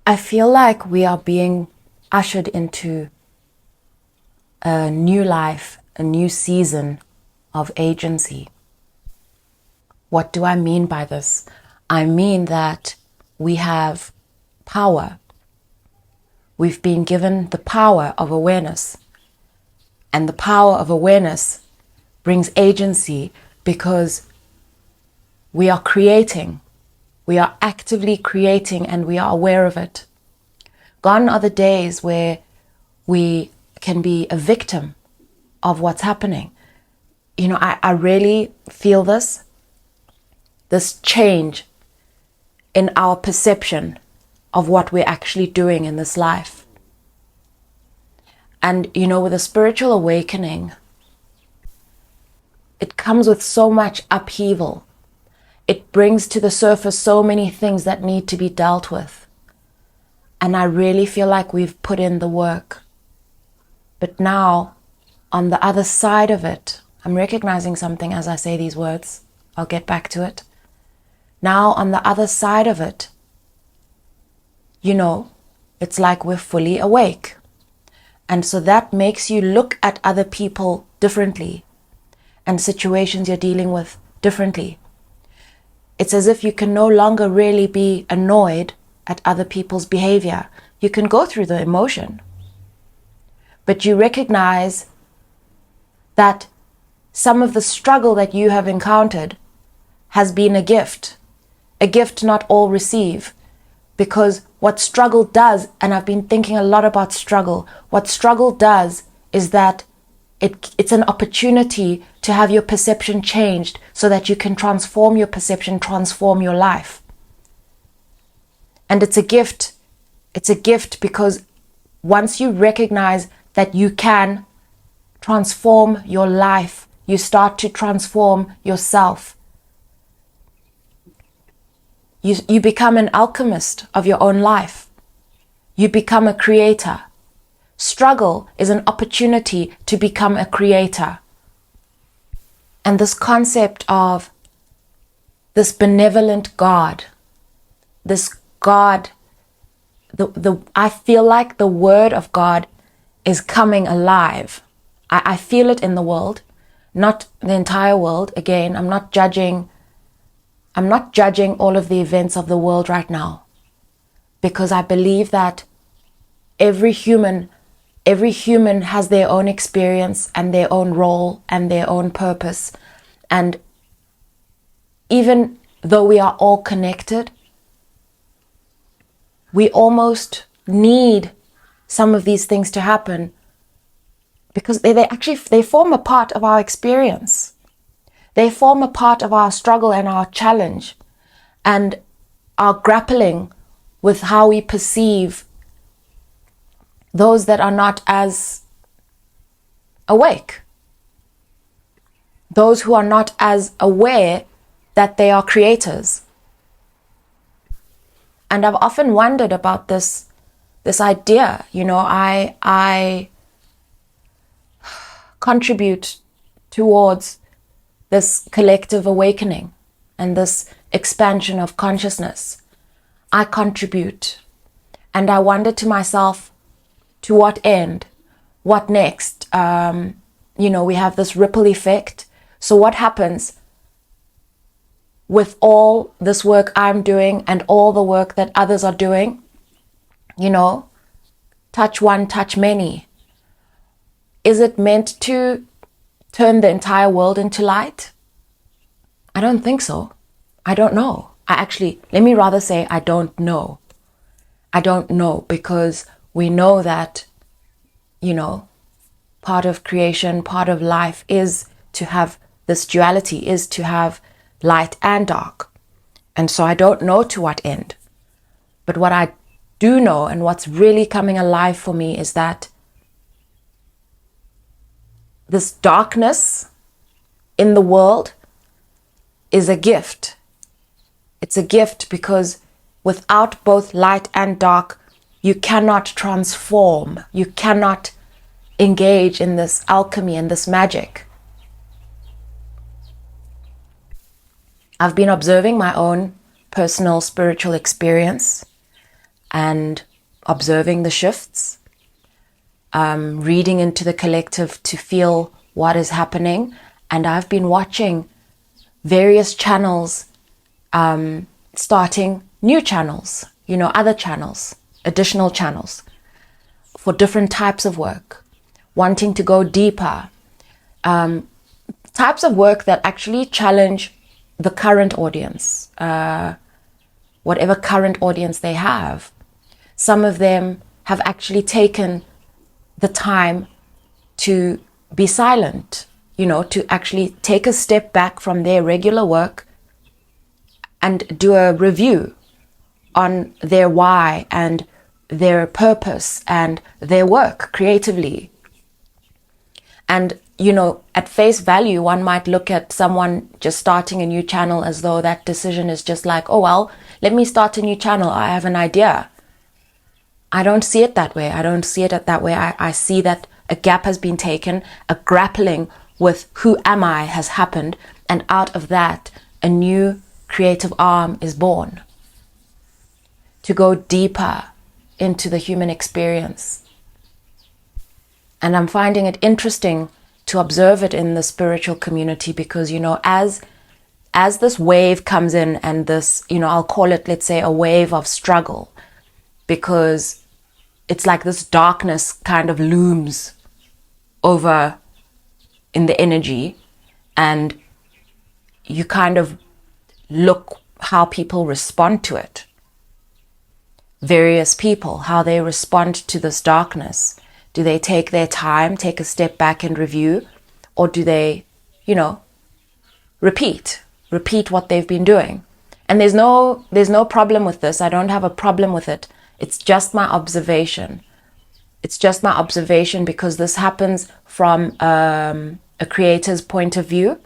I feel like we are being ushered into a new life, a new season of agency. What do I mean by this? I mean that we have power. We've been given the power of awareness. And the power of awareness brings agency because we are creating. We are actively creating and we are aware of it. Gone are the days where we can be a victim of what's happening. You know, I really feel this change in our perception of what we're actually doing in this life. And, you know, with a spiritual awakening, it comes with so much upheaval. It brings to the surface so many things that need to be dealt with. And I really feel like we've put in the work. But now, on the other side of it, I'm recognizing something as I say these words. I'll get back to it. Now, on the other side of it, you know, it's like we're fully awake. And so that makes you look at other people differently and situations you're dealing with differently. It's as if you can no longer really be annoyed at other people's behavior. You can go through the emotion, but you recognize that some of the struggle that you have encountered has been a gift not all receive. Because what struggle does, and I've been thinking a lot about struggle, what struggle does is that it's an opportunity to have your perception changed so that you can transform your perception, transform your life. And it's a gift. It's a gift because once you recognize that you can transform your life, you start to transform yourself. You become an alchemist of your own life. You become a creator. Struggle is an opportunity to become a creator. And this concept of this benevolent God, this God, I feel like the word of God is coming alive. I feel it in the world, not the entire world. Again, I'm not judging all of the events of the world right now, because I believe that every human has their own experience and their own role and their own purpose. And even though we are all connected, we almost need some of these things to happen because they form a part of our experience. They form a part of our struggle and our challenge and our grappling with how we perceive those that are not as awake, those who are not as aware that they are creators. And I've often wondered about this idea. You know, I contribute towards this collective awakening and this expansion of consciousness. I contribute. And I wonder to myself, to what end? What next? You know, we have this ripple effect. So what happens with all this work I'm doing and all the work that others are doing? You know, touch one, touch many. Is it meant to turn the entire world into light? I don't think so. I don't know. Let me rather say I don't know. I don't know, because we know that, you know, part of creation, part of life is to have this duality, is to have light and dark. And so I don't know to what end. But what I do know, and what's really coming alive for me, is that this darkness in the world is a gift. It's a gift because without both light and dark, you cannot transform. You cannot engage in this alchemy and this magic. I've been observing my own personal spiritual experience, and observing the shifts, reading into the collective to feel what is happening. And I've been watching various channels, starting new channels, other channels, additional channels for different types of work, wanting to go deeper, types of work that actually challenge the current audience, whatever current audience they have. Some of them have actually taken the time to be silent, to actually take a step back from their regular work and do a review on their why and their purpose and their work creatively. And, at face value, one might look at someone just starting a new channel as though that decision is just like, oh, well, let me start a new channel. I have an idea. I don't see it that way. I see that a gap has been taken, a grappling with who am I has happened. And out of that, a new creative arm is born to go deeper into the human experience. And I'm finding it interesting to observe it in the spiritual community because, as this wave comes in and this, I'll call it, let's say, a wave of struggle, because it's like this darkness kind of looms over in the energy, and you kind of look how people respond to it. Various people, how they respond to this darkness. Do they take their time, take a step back and review? Or do they, repeat what they've been doing? And there's no problem with this. I don't have a problem with it. It's just my observation. Because this happens from a creator's point of view,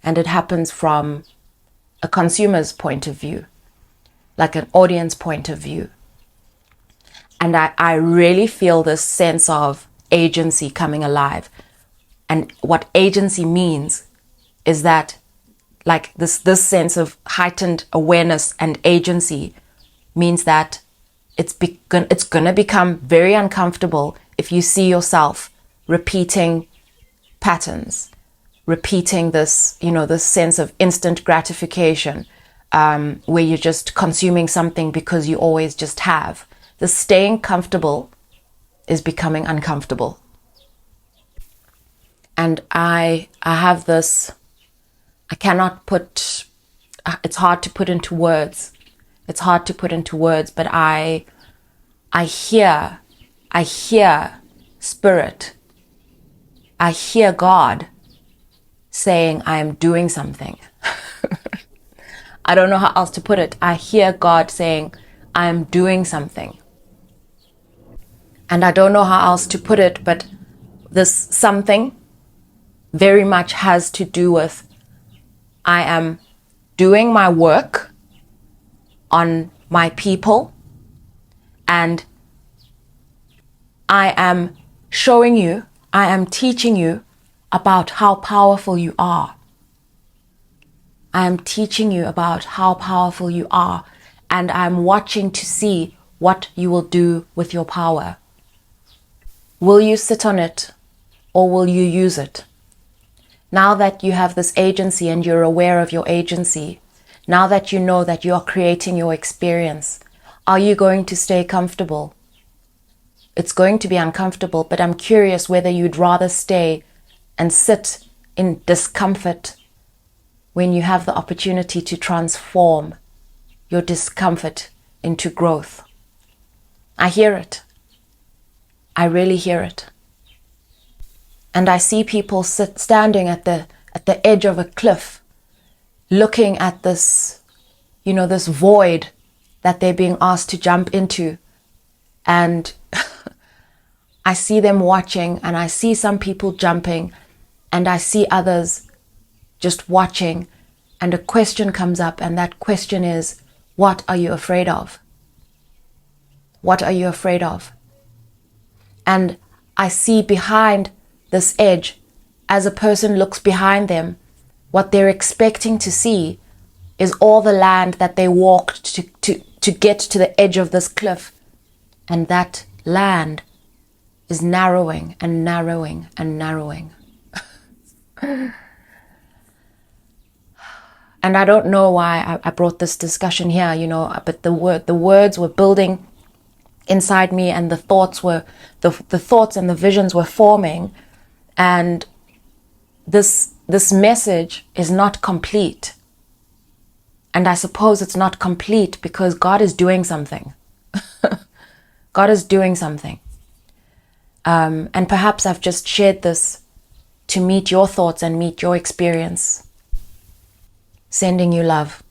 and it happens from a consumer's point of view, like an audience point of view. And I really feel this sense of agency coming alive. And what agency means is that, like, this sense of heightened awareness and agency means that it's going to become very uncomfortable if you see yourself repeating patterns, repeating this, this sense of instant gratification, where you're just consuming something because you always just have. The staying comfortable is becoming uncomfortable. And I have this, it's hard to put into words. But I hear spirit. I hear God saying, I am doing something. I don't know how else to put it. I hear God saying, I am doing something. And I don't know how else to put it, but this something very much has to do with I am doing my work on my people, and I am showing you, I am teaching you about how powerful you are. I am teaching you about how powerful you are, and I'm watching to see what you will do with your power. Will you sit on it, or will you use it? Now that you have this agency and you're aware of your agency, now that you know that you are creating your experience, are you going to stay comfortable? It's going to be uncomfortable, but I'm curious whether you'd rather stay and sit in discomfort when you have the opportunity to transform your discomfort into growth. I hear it. I really hear it. And I see people standing at the edge of a cliff, looking at this, this void that they're being asked to jump into. And I see them watching, and I see some people jumping, and I see others just watching. And a question comes up, and that question is, what are you afraid of? What are you afraid of? And I see behind this edge, as a person looks behind them, what they're expecting to see is all the land that they walked to get to the edge of this cliff, and that land is narrowing and narrowing and narrowing. And I don't know why I brought this discussion here, you know, but the words were building inside me, and the thoughts and the visions were forming, and this message is not complete. And I suppose it's not complete because God is doing something. God is doing something. And perhaps I've just shared this to meet your thoughts and meet your experience. Sending you love.